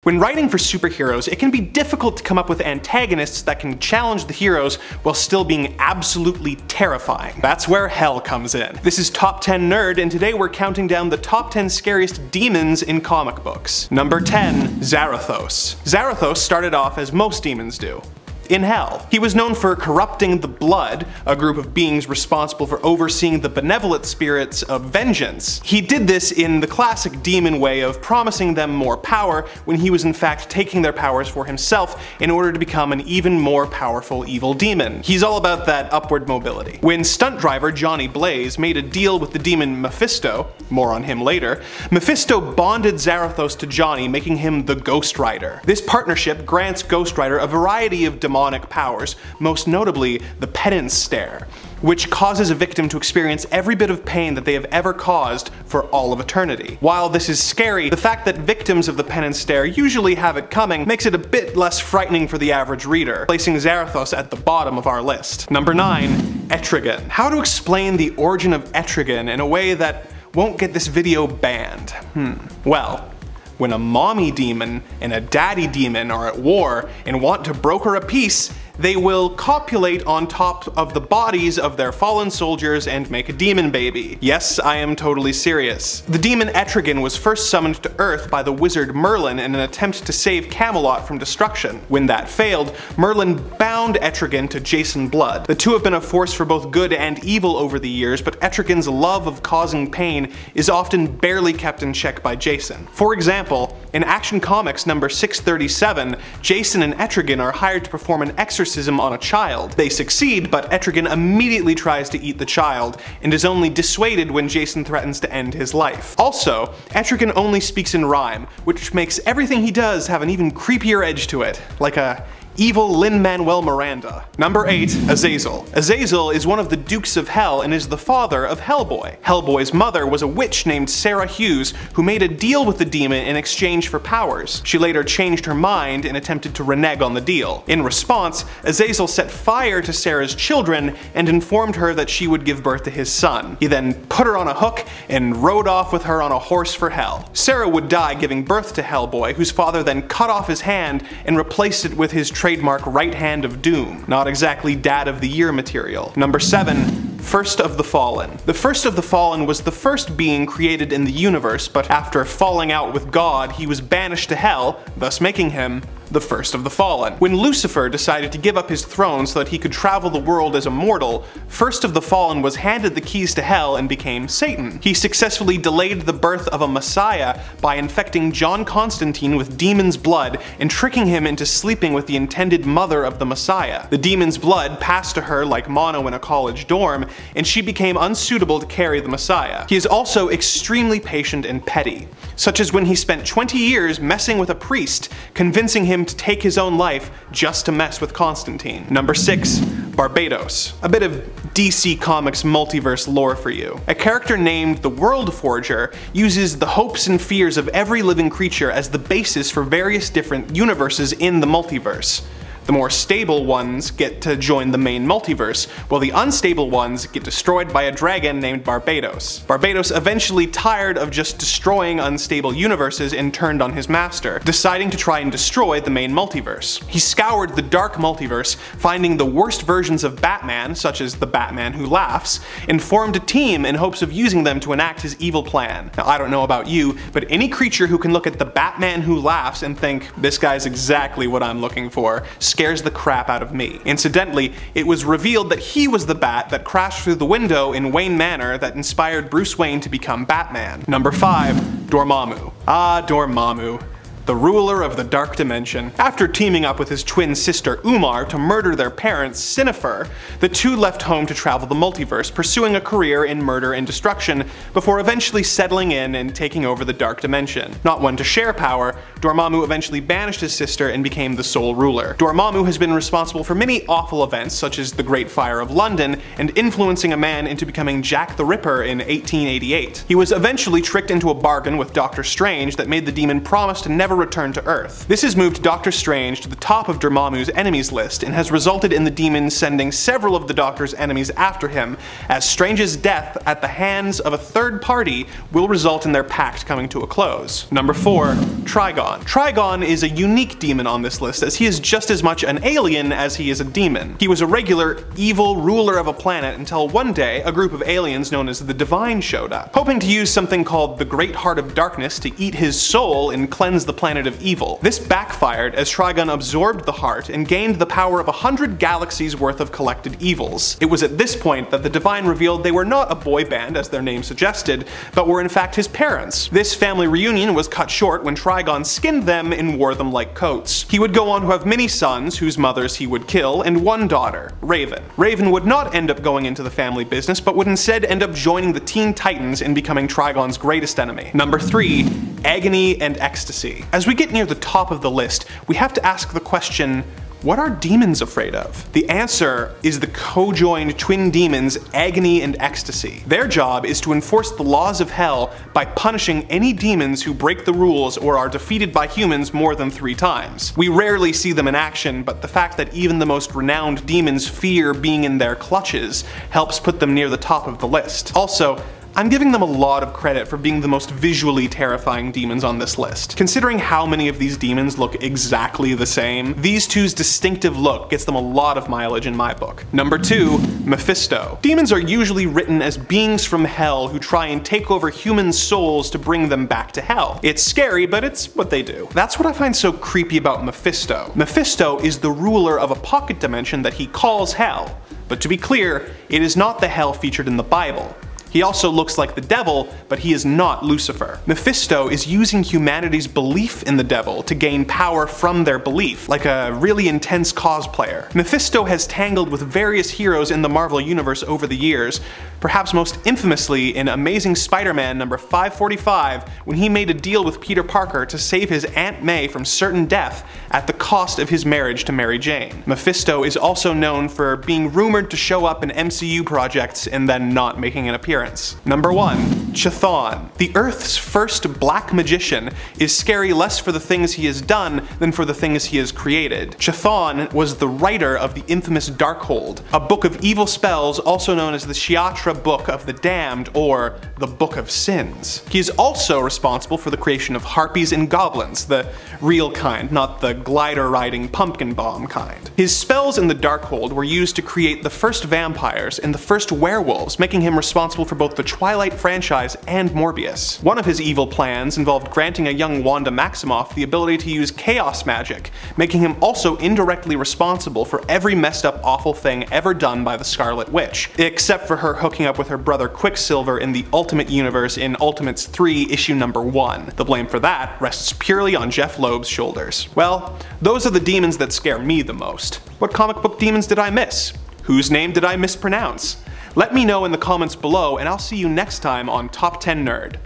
When writing for superheroes, it can be difficult to come up with antagonists that can challenge the heroes while still being absolutely terrifying. That's where Hell comes in. This is Top 10 Nerd, and today we're counting down the top 10 scariest demons in comic books. Number 10. Zarathos. Zarathos started off as most demons do, in hell. He was known for corrupting the Blood, a group of beings responsible for overseeing the benevolent spirits of vengeance. He did this in the classic demon way of promising them more power when he was in fact taking their powers for himself in order to become an even more powerful evil demon. He's all about that upward mobility. When stunt driver Johnny Blaze made a deal with the demon Mephisto, more on him later, Mephisto bonded Zarathos to Johnny, making him the Ghost Rider. This partnership grants Ghost Rider a variety of demonic powers, most notably the penance stare, which causes a victim to experience every bit of pain that they have ever caused for all of eternity. While this is scary, the fact that victims of the penance stare usually have it coming makes it a bit less frightening for the average reader, placing Zarathos at the bottom of our list. Number 9. Etrigan. How to explain the origin of Etrigan in a way that won't get this video banned? Well, when a mommy demon and a daddy demon are at war and want to broker a peace, they will copulate on top of the bodies of their fallen soldiers and make a demon baby. Yes, I am totally serious. The demon Etrigan was first summoned to Earth by the wizard Merlin in an attempt to save Camelot from destruction. When that failed, Merlin bound Etrigan to Jason Blood. The two have been a force for both good and evil over the years, but Etrigan's love of causing pain is often barely kept in check by Jason. For example, in Action Comics number 637, Jason and Etrigan are hired to perform an exorcism on a child. They succeed, but Etrigan immediately tries to eat the child, and is only dissuaded when Jason threatens to end his life. Also, Etrigan only speaks in rhyme, which makes everything he does have an even creepier edge to it, like a evil Lin-Manuel Miranda. Number 8. Azzael. Azzael is one of the Dukes of Hell and is the father of Hellboy. Hellboy's mother was a witch named Sarah Hughes who made a deal with the demon in exchange for powers. She later changed her mind and attempted to renege on the deal. In response, Azzael set fire to Sarah's children and informed her that she would give birth to his son. He then put her on a hook and rode off with her on a horse for hell. Sarah would die giving birth to Hellboy, whose father then cut off his hand and replaced it with his trademark right hand of doom. Not exactly Dad of the Year material. Number 7. First of the Fallen. The First of the Fallen was the first being created in the universe, but after falling out with God, he was banished to hell, thus making him the First of the Fallen. When Lucifer decided to give up his throne so that he could travel the world as a mortal, First of the Fallen was handed the keys to hell and became Satan. He successfully delayed the birth of a Messiah by infecting John Constantine with demon's blood and tricking him into sleeping with the intended mother of the Messiah. The demon's blood passed to her like mono in a college dorm, and she became unsuitable to carry the Messiah. He is also extremely patient and petty, such as when he spent 20 years messing with a priest, convincing him to take his own life just to mess with Constantine. Number 6. Barbatos. A bit of DC Comics multiverse lore for you. A character named the World Forger uses the hopes and fears of every living creature as the basis for various different universes in the multiverse. The more stable ones get to join the main multiverse, while the unstable ones get destroyed by a dragon named Barbatos. Barbatos eventually tired of just destroying unstable universes and turned on his master, deciding to try and destroy the main multiverse. He scoured the dark multiverse, finding the worst versions of Batman, such as the Batman Who Laughs, and formed a team in hopes of using them to enact his evil plan. Now, I don't know about you, but any creature who can look at the Batman Who Laughs and think, this guy's exactly what I'm looking for, scares the crap out of me. Incidentally, it was revealed that he was the bat that crashed through the window in Wayne Manor that inspired Bruce Wayne to become Batman. Number 5. Dormammu. Ah, Dormammu, the ruler of the dark dimension. After teaming up with his twin sister Umar to murder their parents, Cinnifer, the two left home to travel the multiverse, pursuing a career in murder and destruction, before eventually settling in and taking over the dark dimension. Not one to share power, Dormammu eventually banished his sister and became the sole ruler. Dormammu has been responsible for many awful events, such as the Great Fire of London, and influencing a man into becoming Jack the Ripper in 1888. He was eventually tricked into a bargain with Doctor Strange that made the demon promise to never return to Earth. This has moved Doctor Strange to the top of Dormammu's enemies list and has resulted in the demon sending several of the Doctor's enemies after him, as Strange's death at the hands of a third party will result in their pact coming to a close. Number 4. Trigon. Trigon is a unique demon on this list, as he is just as much an alien as he is a demon. He was a regular, evil ruler of a planet until one day a group of aliens known as the Divine showed up, hoping to use something called the Great Heart of Darkness to eat his soul and cleanse the planet of evil. This backfired as Trigon absorbed the heart and gained the power of 100 galaxies worth of collected evils. It was at this point that the Divine revealed they were not a boy band as their name suggested, but were in fact his parents. This family reunion was cut short when Trigon skinned them and wore them like coats. He would go on to have many sons whose mothers he would kill, and one daughter, Raven. Raven would not end up going into the family business, but would instead end up joining the Teen Titans and becoming Trigon's greatest enemy. Number 3. Agony and Ecstasy. As we get near the top of the list, we have to ask the question, what are demons afraid of? The answer is the co-joined twin demons Agony and Ecstasy. Their job is to enforce the laws of hell by punishing any demons who break the rules or are defeated by humans more than 3 times. We rarely see them in action, but the fact that even the most renowned demons fear being in their clutches helps put them near the top of the list. Also, I'm giving them a lot of credit for being the most visually terrifying demons on this list. Considering how many of these demons look exactly the same, these two's distinctive look gets them a lot of mileage in my book. Number 2. Mephisto. Demons are usually written as beings from hell who try and take over human souls to bring them back to hell. It's scary, but it's what they do. That's what I find so creepy about Mephisto. Mephisto is the ruler of a pocket dimension that he calls hell. But to be clear, it is not the hell featured in the Bible. He also looks like the devil, but he is not Lucifer. Mephisto is using humanity's belief in the devil to gain power from their belief, like a really intense cosplayer. Mephisto has tangled with various heroes in the Marvel Universe over the years, perhaps most infamously in Amazing Spider-Man number 545, when he made a deal with Peter Parker to save his Aunt May from certain death at the cost of his marriage to Mary Jane. Mephisto is also known for being rumored to show up in MCU projects and then not making an appearance. Number 1. Chthon. The Earth's first black magician is scary less for the things he has done than for the things he has created. Chthon was the writer of the infamous Darkhold, a book of evil spells also known as the Shiatra Book of the Damned or the Book of Sins. He is also responsible for the creation of harpies and goblins, the real kind, not the glider-riding pumpkin bomb kind. His spells in the Darkhold were used to create the first vampires and the first werewolves, making him responsible for both the Twilight franchise and Morbius. One of his evil plans involved granting a young Wanda Maximoff the ability to use chaos magic, making him also indirectly responsible for every messed up awful thing ever done by the Scarlet Witch, except for her hooking up with her brother Quicksilver in the Ultimate Universe in Ultimates 3 issue number 1. The blame for that rests purely on Jeff Loeb's shoulders. Well, those are the demons that scare me the most. What comic book demons did I miss? Whose name did I mispronounce? Let me know in the comments below, and I'll see you next time on Top 10 Nerd.